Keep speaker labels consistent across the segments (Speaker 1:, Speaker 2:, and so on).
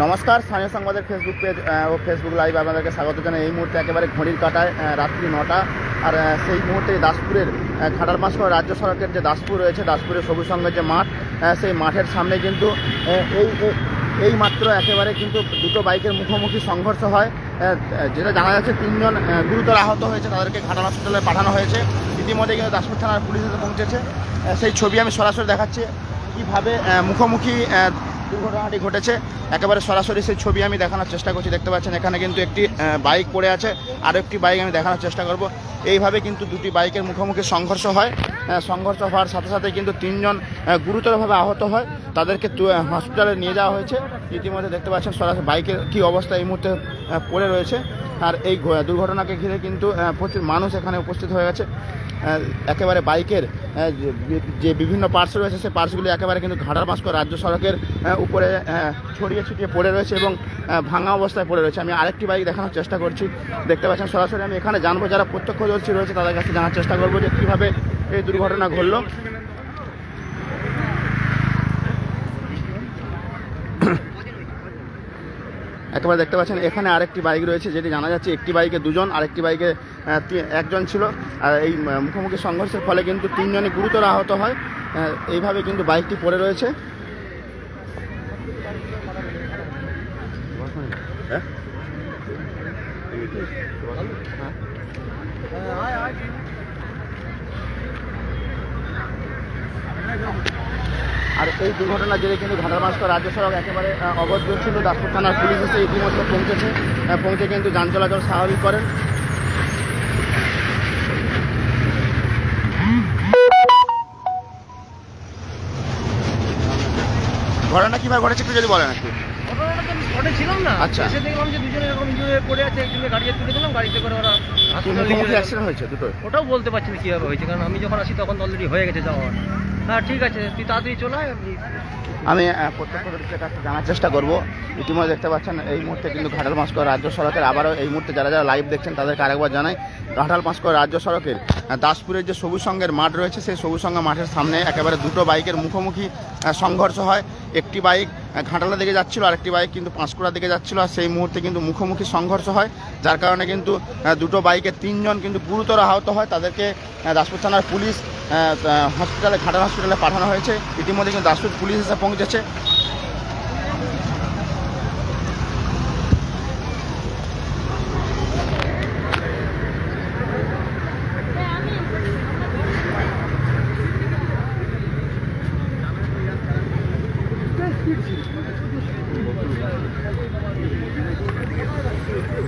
Speaker 1: নমস্কার, স্থানীয় সংবাদের ফেসবুক পেজ ও ফেসবুক লাইভ আপনাদেরকে স্বাগত জানাই। এই মুহূর্তে একেবারে ঘড়ির কাঁটায় রাত্রি 9টা, আর সেই মুহূর্তে দাসপুরের ঘাটাল মাসকড় রাজ্য সড়কের যে দাসপুর রয়েছে, দাসপুরের সবুজ সঙ্গের যে মাঠ, সেই মাঠের সামনে কিন্তু এই মাত্র একেবারে কিন্তু দুটো বাইকের মুখোমুখি সংঘর্ষ হয়। যেটা জানা যাচ্ছে 3 জন গুরুতর আহত হয়েছে, তাদেরকে ঘাটাল হসপিটালে পাঠানো হয়েছে। ইতিমধ্যে কিন্তু দাসপুর থানার পুলিশ এসে পৌঁছেছে। সেই ছবি আমি সরাসরি দেখাচ্ছি কীভাবে মুখোমুখি দুর্ঘটনাটি ঘটেছে। একেবারে সরাসরি সেই ছবি আমি দেখানোর চেষ্টা করছি। দেখতে পাচ্ছেন এখানে কিন্তু একটি বাইক পড়ে আছে, আর একটি বাইক আমি দেখানোর চেষ্টা করব। এইভাবে কিন্তু দুটি বাইকের মুখোমুখি সংঘর্ষ হয়। সংঘর্ষ হওয়ার সাথে সাথে কিন্তু 3 জন গুরুতরভাবে আহত হয়, তাদেরকে হসপিটালে নিয়ে যাওয়া হয়েছে। ইতিমধ্যে দেখতে পাচ্ছেন সরাসরি বাইকের কী অবস্থা এই মুহূর্তে পড়ে রয়েছে। আর এই দুর্ঘটনাকে ঘিরে কিন্তু প্রচুর মানুষ এখানে উপস্থিত হয়ে গেছে। একেবারে বাইকের যে বিভিন্ন পার্টস রয়েছে, সেই পার্টসগুলি একেবারে কিন্তু ঘাটাল মাসকড় রাজ্য সড়কের উপরে ছড়িয়ে ছিটিয়ে পড়ে রয়েছে এবং ভাঙা অবস্থায় পড়ে রয়েছে। আমি আরেকটি বাইক দেখানোর চেষ্টা করছি। দেখতে পাচ্ছেন সরাসরি আমি এখানে জানবো, যারা প্রত্যক্ষদর্শী রয়েছে তাদের কাছে জানার চেষ্টা করবো যে কীভাবে এই দুর্ঘটনা ঘটল। একেবারে দেখতে পাচ্ছেন এখানে আরেকটি বাইক রয়েছে, যেটি জানা যাচ্ছে একটি বাইকে 2 জন, আরেকটি বাইকে 1 জন ছিল। আর এই মুখোমুখি সংঘর্ষের ফলে কিন্তু 3 জনই গুরুতর আহত হয়। এইভাবে কিন্তু বাইকটি পড়ে রয়েছে। আর এই দুর্ঘটনার জেরে কিন্তু ঘাটাল মাসকড় রাজ্য সড়ক একেবারে অবরোধ ছিল। দাসপুর থানার পুলিশ এসে ইতিমধ্যে পৌঁছে কিন্তু যান চলাচল স্বাভাবিক করেন। ঘটনা কিভাবে ঘটেছে একটু যদি বলেন একটু।
Speaker 2: ঘটেছিলাম না,
Speaker 1: আচ্ছা,
Speaker 2: এসে দেখলাম যে দুজনে এরকম ইনজুরি পড়ে আছে, একজনের গাড়িতে তুলে দিলাম, গাড়িতে করে ওরা
Speaker 1: মুখোমুখি অ্যাক্সিডেন্ট হয়েছে দুটো।
Speaker 2: ওটাও বলতে পারছি না কীভাবে হয়েছে, কারণ আমি যখন আসি তখন অলরেডি হয়ে গেছে যাওয়া। হ্যাঁ ঠিক আছে, তুই তাড়াতাড়ি চলে আয়। আমি
Speaker 1: প্রত্যক্ষদর্শীদের কাছে জানার চেষ্টা করব। ইতিমধ্যে দেখতে পাচ্ছেন এই মুহূর্তে কিন্তু ঘাটাল মাসকড় রাজ্য সড়কের, আবারও এই মুহূর্তে যারা যারা লাইভ দেখছেন তাদেরকে আরেকবার জানাই, ঘাটাল মাসকড় রাজ্য সড়কের দাসপুরের যে সবুজ সঙ্গের মাঠ রয়েছে, সেই সবুজ সঙ্গের মাঠের সামনে একেবারে দুটো বাইকের মুখোমুখি সংঘর্ষ হয়। একটি বাইক ঘাটালের দিকে যাচ্ছিল, আরেকটি বাইক কিন্তু পাঁশকুড়ার দিকে যাচ্ছিল। আর সেই মুহূর্তে কিন্তু মুখোমুখি সংঘর্ষ হয়, যার কারণে কিন্তু দুটো বাইকে 3 জন কিন্তু গুরুতর আহত হয়। তাদেরকে দাসপুর থানার পুলিশ হসপিটালে, ঘাটাল হসপিটালে পাঠানো হয়েছে। ইতিমধ্যে কিন্তু দাসপুর পুলিশ এসে পৌঁছেছে।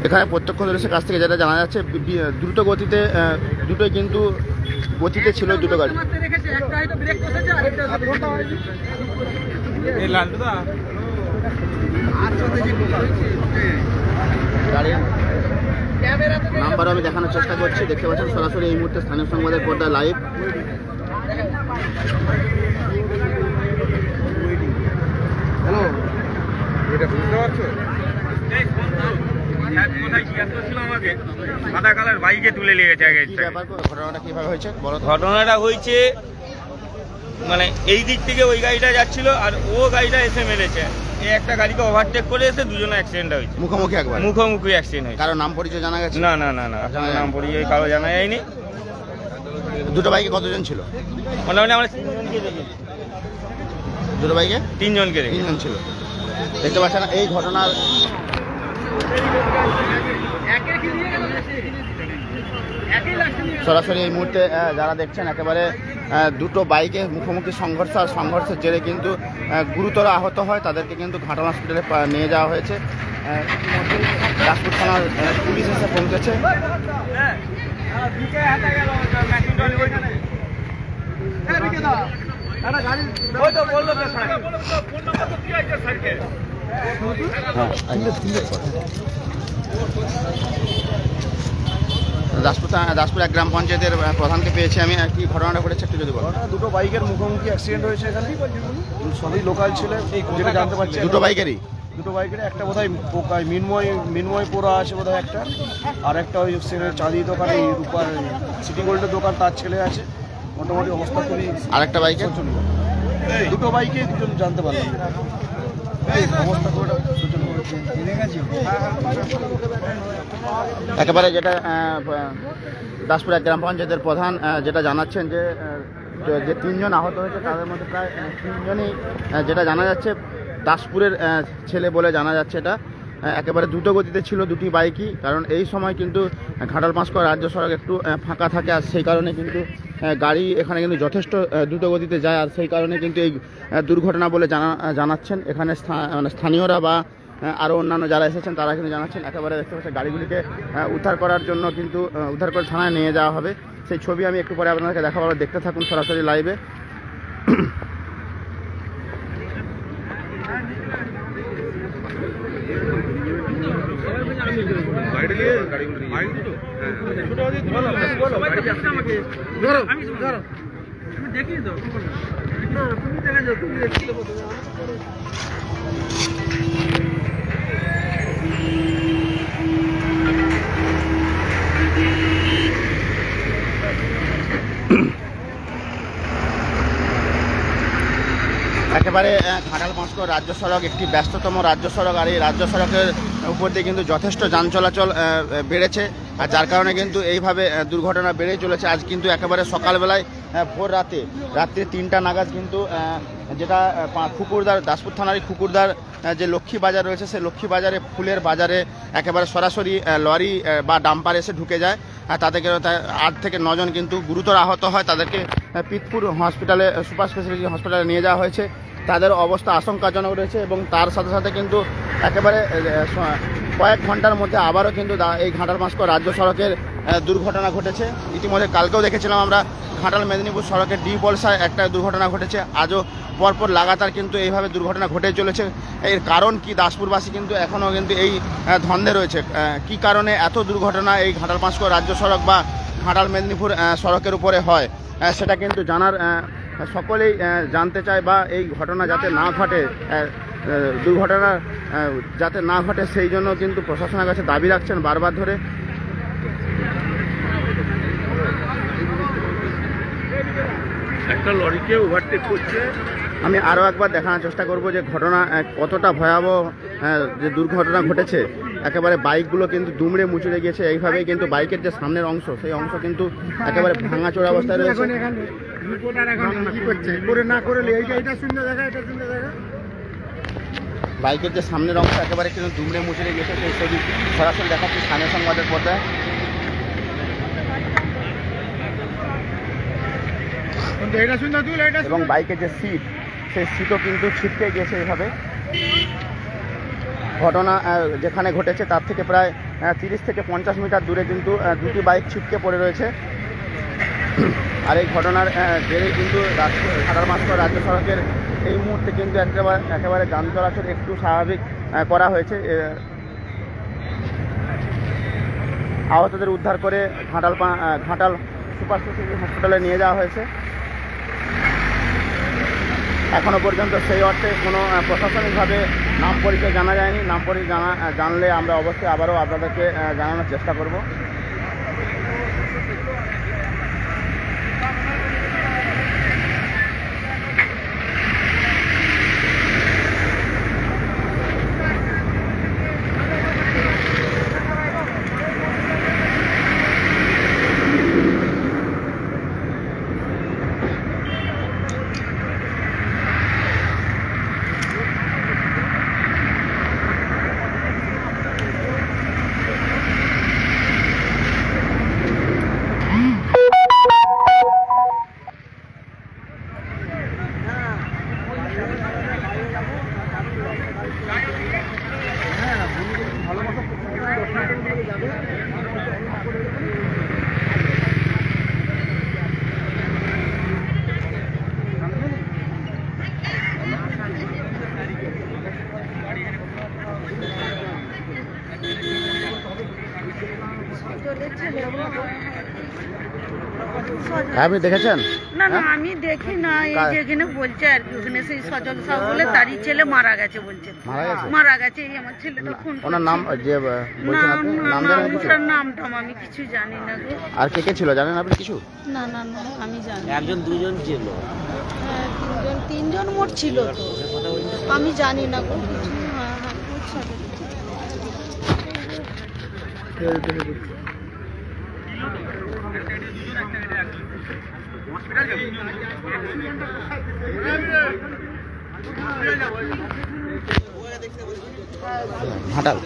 Speaker 1: এখানে প্রত্যক্ষদর্শীর কাছ থেকে যেটা জানা যাচ্ছে, দ্রুত গতিতে দুটোই কিন্তু গতিতে ছিল দুটো গাড়ি। গাড়ির নাম্বারও আমি দেখানোর চেষ্টা করছি। দেখতে পাচ্ছেন সরাসরি এই মুহূর্তে স্থানীয় সংবাদের পর্দায় লাইভ। হ্যালো, এটা বুঝতে পারছো?
Speaker 3: বাইকে তুলে লেগেছে। ঘটনাটা হয়েছে মানে এই দিক থেকে ওই গাড়িটা যাচ্ছিল, আর ও গাড়িটা এসে মেরেছে। এই একটা গাড়িকে ওভারটেক করে এসে দুজনে অ্যাক্সিডেন্ট হয়েছে, মুখোমুখি অ্যাক্সিডেন্ট হয়েছে।
Speaker 1: কারো নাম পরিচয় জানা গেছে?
Speaker 3: না, নাম পরিচয় কারো জানা যায়নি।
Speaker 1: দুটো বাইকে কতজন ছিল?
Speaker 3: মোটামুটি আমরা 3 জনকে দেখেছি।
Speaker 1: দুটো বাইকে
Speaker 3: 3 জনকে
Speaker 1: 3 জন ছিল। দেখতে পাচ্ছেন এই ঘটনার সরাসরি এই মুহূর্তে যারা দেখছেন একেবারে দুটো বাইকে মুখোমুখি সংঘর্ষ, আর সংঘর্ষের জেরে কিন্তু গুরুতর আহত হয়। তাদেরকে কিন্তু ঘাটাল হসপিটালে নিয়ে যাওয়া হয়েছে। দাসপুর থানার পুলিশ এসে পৌঁছেছে। দাসপুর এক গ্রাম পঞ্চায়েতের প্রধানকে পেয়েছি আমি। কি ঘটনাটা ঘটেছে একটু যদি বলেন।
Speaker 4: দুটো বাইকের মুখোমুখি অ্যাক্সিডেন্ট হয়েছে এখানে, সবই লোকাল ছিল যেটা জানতে পারছি।
Speaker 1: দুটো বাইকেরই
Speaker 4: একটা বোধহয় পোকায় মিনময় পোড়া আছে বোধহয় একটা, আর একটা ওই চাঁদি দোকান, এই রূপার সিটি গোল্ডের দোকান, তার ছেলে আছে। মোটামুটি অবস্থা খুবই।
Speaker 1: আরেকটা বাইকে
Speaker 4: দুটো বাইকে দুজন জানতে পারলাম অবস্থা খুব শোচনীয়।
Speaker 1: একেবারে যেটা দাসপুর এক গ্রাম পঞ্চায়েতের প্রধান যেটা জানাচ্ছেন যে যে 3 জন আহত হয়েছে তাদের মধ্যে প্রায় 3 জনই যেটা জানা যাচ্ছে দাসপুরের ছেলে বলে জানা যাচ্ছে। এটা একেবারে দ্রুত গতিতে ছিল দুটি বাইকই, কারণ এই সময় কিন্তু ঘাটাল পাঁশকুড়া রাজ্য সড়ক একটু ফাঁকা থাকে, আর সেই কারণে কিন্তু গাড়ি এখানে কিন্তু যথেষ্ট দ্রুত গতিতে যায়, আর সেই কারণে কিন্তু এই দুর্ঘটনা বলে জানাচ্ছেন এখানে মানে স্থানীয়রা বা আরও অন্যান্য যারা এসেছেন তারা কিন্তু জানাচ্ছেন। একেবারে দেখতে পাচ্ছেন গাড়িগুলিকে উদ্ধার করার জন্য কিন্তু উদ্ধার করে থানায় নিয়ে যাওয়া হবে। সেই ছবি আমি একটু পরে আপনাদেরকে দেখাবো, দেখতে থাকুন সরাসরি লাইভে। একেবারে ঘাটাল পাঁশকুড়া রাজ্য সড়ক একটি ব্যস্ততম রাজ্য সড়ক, আর এই রাজ্য সড়কের উপর দিয়ে কিন্তু যথেষ্ট যান চলাচল বেড়েছে, আর যার কারণে কিন্তু এইভাবে দুর্ঘটনা বেড়েই চলেছে। আজ কিন্তু একেবারে সকালবেলায় ভোর রাত্রি 3টা নাগাদ কিন্তু যেটা খুকুরদার দাসপুর থানারই খুকুরদার যে লক্ষ্মী বাজার রয়েছে, সেই লক্ষ্মী বাজারে ফুলের বাজারে একেবারে সরাসরি লরি বা ডাম্পার এসে ঢুকে যায়, আর তাদেরকে 8 থেকে 9 জন কিন্তু গুরুতর আহত হয়। তাদেরকে পিতপুর হসপিটালে সুপার স্পেশালিটি হসপিটালে নিয়ে যাওয়া হয়েছে। তাদের অবস্থা আশঙ্কাজনক রয়েছে এবং তার সাথে সাথে কিন্তু একেবারে কয়েক ঘন্টার মধ্যে আবারও কিন্তু এই ঘাটাল পাঁশকুড়া রাজ্য সড়কের দুর্ঘটনা ঘটেছে। ইতিমধ্যে কালকেও দেখেছিলাম আমরা ঘাটাল মেদিনীপুর সড়কের ডি পলসায় একটা দুর্ঘটনা ঘটেছে, আজও পরপর লাগাতার কিন্তু এইভাবে দুর্ঘটনা ঘটে চলেছে। এর কারণ কি দাসপুরবাসী কিন্তু এখনও কিন্তু এই ধন্দে রয়েছে, কি কারণে এত দুর্ঘটনা এই ঘাটাল পাঁশকুড়া রাজ্য সড়ক বা ঘাটাল মেদিনীপুর সড়কের উপরে হয়, সেটা কিন্তু জানার সকলেই জানতে চায়, বা এই ঘটনা যাতে না ঘটে, দুর্ঘটনা যাতে না ঘটে সেই জন্য কিন্তু প্রশাসনের কাছে দাবি রাখছেন বারবার ধরে।
Speaker 4: একটা লরিকে ওভারটেক করছে।
Speaker 1: আমি আরও একবার দেখানোর চেষ্টা করব যে ঘটনা কতটা ভয়াবহ, যে দুর্ঘটনা ঘটেছে। একেবারে বাইকগুলো কিন্তু দুমড়ে মুচড়ে গিয়েছে, এইভাবেই কিন্তু বাইকের যে সামনের অংশ সেই অংশ কিন্তু একেবারে ভাঙাচোরা অবস্থায় রয়েছে। বাইকের যে সামনের অংশ একেবারে কিন্তু দুমড়ে মুচড়ে গেছে, সেই ছবি সরাসরি দেখাচ্ছি স্থানীয় সংবাদের পর্দায়। এবং বাইকের যে সিট সেই সিটও কিন্তু ছিটকে গেছে এইভাবে। ঘটনা যেখানে ঘটেছে তার থেকে প্রায় 30 থেকে 50 মিটার দূরে কিন্তু দুটি বাইক ছিটকে পড়ে রয়েছে। আর এই ঘটনার জেরেই কিন্তু ঘাটাল পাঁশকুড়া রাজ্য সড়কের এই মুহূর্তে কিন্তু একেবারে যান চলাচল একটু স্বাভাবিক করা হয়েছে। আহতদের উদ্ধার করে ঘাটাল সুপার স্পেশালিটি হসপিটালে নিয়ে যাওয়া হয়েছে। এখনও পর্যন্ত সেই অর্থে কোনো প্রশাসনিকভাবে নাম পরিচয় জানা যায়নি। নাম পরিচয় জানলে আমরা অবশ্যই আবারও আপনাদেরকে জানানোর চেষ্টা করব। আপনি দেখেছেন?
Speaker 5: না না আমি দেখি না, এই যেখানে বলছে আর কি ওখানে সেই সজল সাহু বলে তারই ছেলে মারা গেছে বলছে। মারা গেছে এই আমার ছেলেটা ফোন করে।
Speaker 1: ওনার নাম যে বলছেন আপনি, নাম জানেন কিছু?
Speaker 5: নামটাম আমি কিছু জানি না গো।
Speaker 1: আর কে কে ছিল জানেন আপনি কিছু?
Speaker 5: না না না আমি জানি।
Speaker 6: একজন দুজন ছিল,
Speaker 5: হ্যাঁ তিনজন মোট ছিল তো, আমি জানি না গো কিছু। হ্যাঁ হ্যাঁ
Speaker 1: ঘাটাল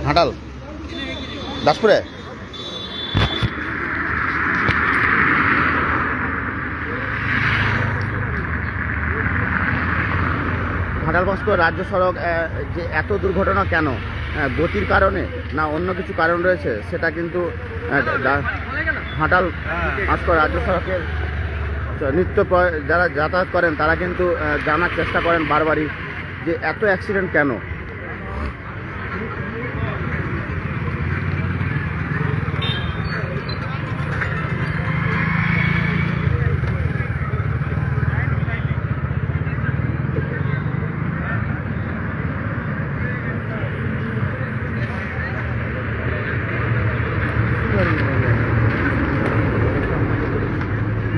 Speaker 1: ঘাটাল দাসপুরে ঘাটাল ভাস্কর রাজ্য সড়ক যে এত দুর্ঘটনা কেন, গতির কারণে না অন্য কিছু কারণ রয়েছে, সেটা কিন্তু ঘাটাল ভাস্কর রাজ্য সড়কের যারা যাতায়াত করেন তারা কিন্তু জানার চেষ্টা করেন বারবারই যে এত অ্যাক্সিডেন্ট কেন।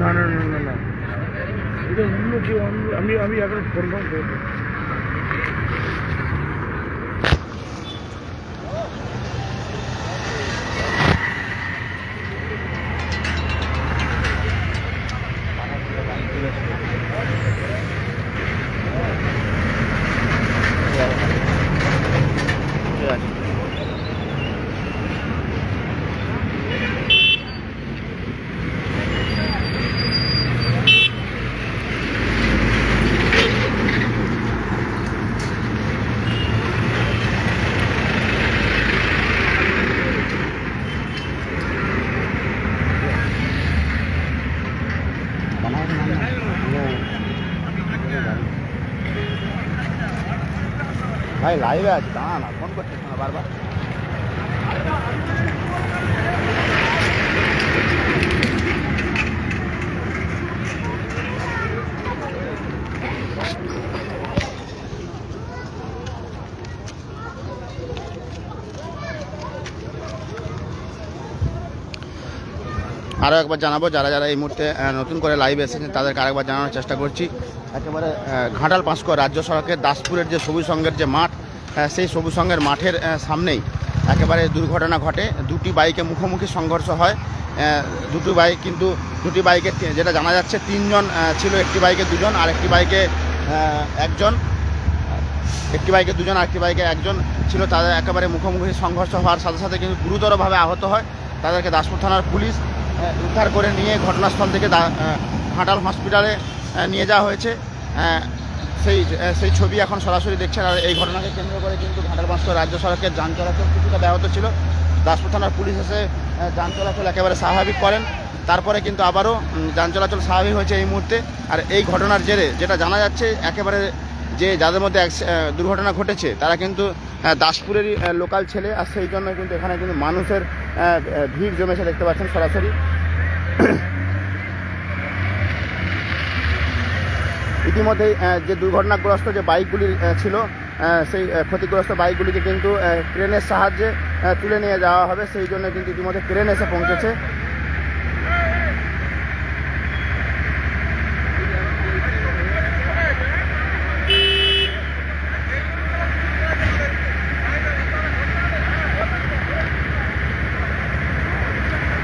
Speaker 4: না না না না না, এটা অন্য কেউ, আমি এখন কনফার্ম করবো।
Speaker 1: ভাই লাইভে আছে, দাঁড়া না, ফোন করছিস না বারবার। আরও একবার জানাবো, যারা যারা এই মুহূর্তে নতুন করে লাইভে এসেছেন তাদেরকে আরেকবার জানানোর চেষ্টা করছি। একেবারে ঘাটাল পাঁচকর রাজ্য সড়কের দাসপুরের যে সবুজ সংঘের যে মাঠ, সেই সবুজ সংঘের মাঠের সামনেই একেবারে দুর্ঘটনা ঘটে। দুটি বাইকে মুখোমুখি সংঘর্ষ হয়। দুটি বাইক, কিন্তু দুটি বাইকে যেটা জানা যাচ্ছে 3 জন ছিল, একটি বাইকে 2 জন, আর একটি বাইকে 1 জন, একটি বাইকে 2 জন আর একটি বাইকে 1 জন ছিল। তাদের একেবারে মুখোমুখি সংঘর্ষ হওয়ার সাথে সাথে কিন্তু গুরুতরভাবে আহত হয়। তাদেরকে দাসপুর থানার পুলিশ উদ্ধার করে নিয়ে ঘটনাস্থল থেকে ঘাটাল হসপিটালে নিয়ে যাওয়া হয়েছে। সেই ছবি এখন সরাসরি দেখছেন। আর এই ঘটনাকে কেন্দ্র করে কিন্তু ঘাটাল পাঁচকর রাজ্য সড়কের যান চলাচল কিছুটা ব্যাহত ছিল। দাসপুর থানার পুলিশ এসে যান চলাচল একেবারে স্বাভাবিক করেন। তারপরে কিন্তু আবারও যান চলাচল স্বাভাবিক হয়েছে এই মুহূর্তে। আর এই ঘটনার জেরে যেটা জানা যাচ্ছে, একেবারে যে যাদের মধ্যে দুর্ঘটনা ঘটেছে তারা কিন্তু দাসপুরেরই লোকাল ছেলে। আর সেই জন্য কিন্তু এখানে কিন্তু মানুষের ভিড় জমেছে, দেখতে পাচ্ছেন সরাসরি। ইতিমধ্যেই যে দুর্ঘটনাগ্রস্ত যে বাইকগুলি ছিল, সেই ক্ষতিগ্রস্ত বাইকগুলিকে কিন্তু ক্রেনের সাহায্যে তুলে নিয়ে যাওয়া হবে। সেই জন্য কিন্তু ইতিমধ্যে ক্রেন এসে পৌঁছেছে।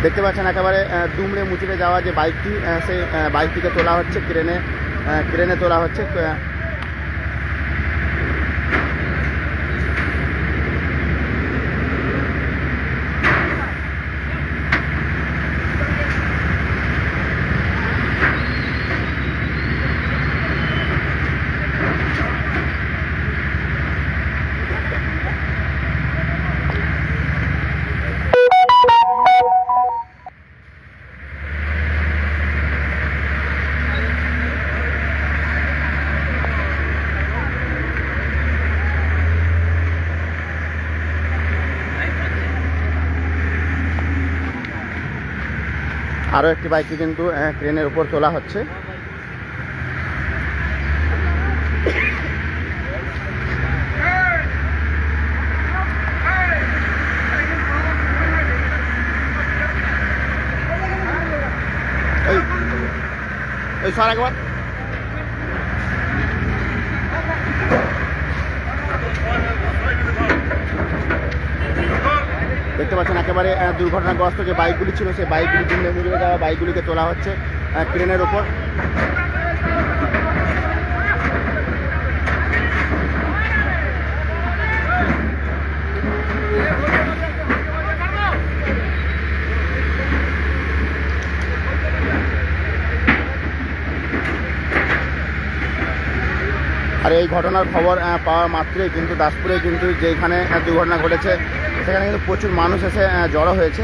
Speaker 1: দেখতে পাচ্ছেন একেবারে দুমড়ে মুচড়ে যাওয়া যে বাইকটি, সেই বাইকটিকে তোলা হচ্ছে ক্রেনে তোলা হচ্ছে। আরও একটি বাইককে কিন্তু ক্রেনের উপর তোলা হচ্ছে। ওই সর একবার। দেখতে পাচ্ছেন একেবারে দুর্ঘটনাগ্রস্ত যে বাইকগুলি ছিল সেই বাইকগুলি দুমড়ে মুড়ে যাওয়া বাইকগুলিকে তোলা হচ্ছে ক্রেনের ওপর। আর এই ঘটনার খবর পাওয়া মাত্রই কিন্তু দাসপুরে কিন্তু যেখানে দুর্ঘটনা ঘটেছে সেখানে কিন্তু প্রচুর মানুষ এসে জড়ো হয়েছে।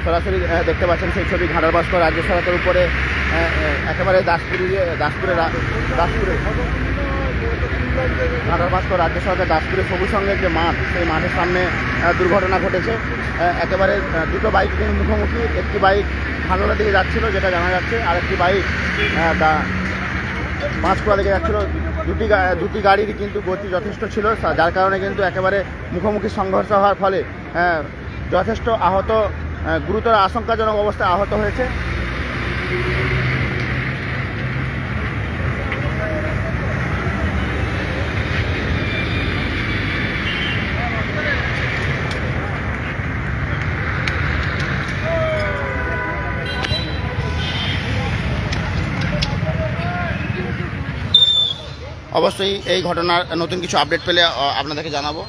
Speaker 1: সরাসরি দেখতে পাচ্ছেন সেই ছবি ঘাটাল ভাস্কর রাজ্য সড়কের উপরে একেবারে দাসপুরে ঘাটাল ভাস্কর রাজ্য সড়কের দাসপুরের সবুজ সঙ্গের যে মাঠ সেই মাঠের সামনে দুর্ঘটনা ঘটেছে। একেবারে দুটো বাইক কিন্তু মুখোমুখি, একটি বাইক ভাঙড়ার দিকে যাচ্ছিল যেটা জানা যাচ্ছে, আর একটি বাইক পাঁচকুড়া দিকে যাচ্ছিল। দুটি গাড়ির কিন্তু গতি যথেষ্ট ছিল, যার কারণে কিন্তু একেবারে মুখোমুখি সংঘর্ষ হওয়ার ফলে যথেষ্ট আহত, গুরুতর আশঙ্কাজনক অবস্থায় আহত হয়েছে। অবশ্যই এই ঘটনার নতুন কিছু আপডেট পেলে আপনাদেরকে জানাবো।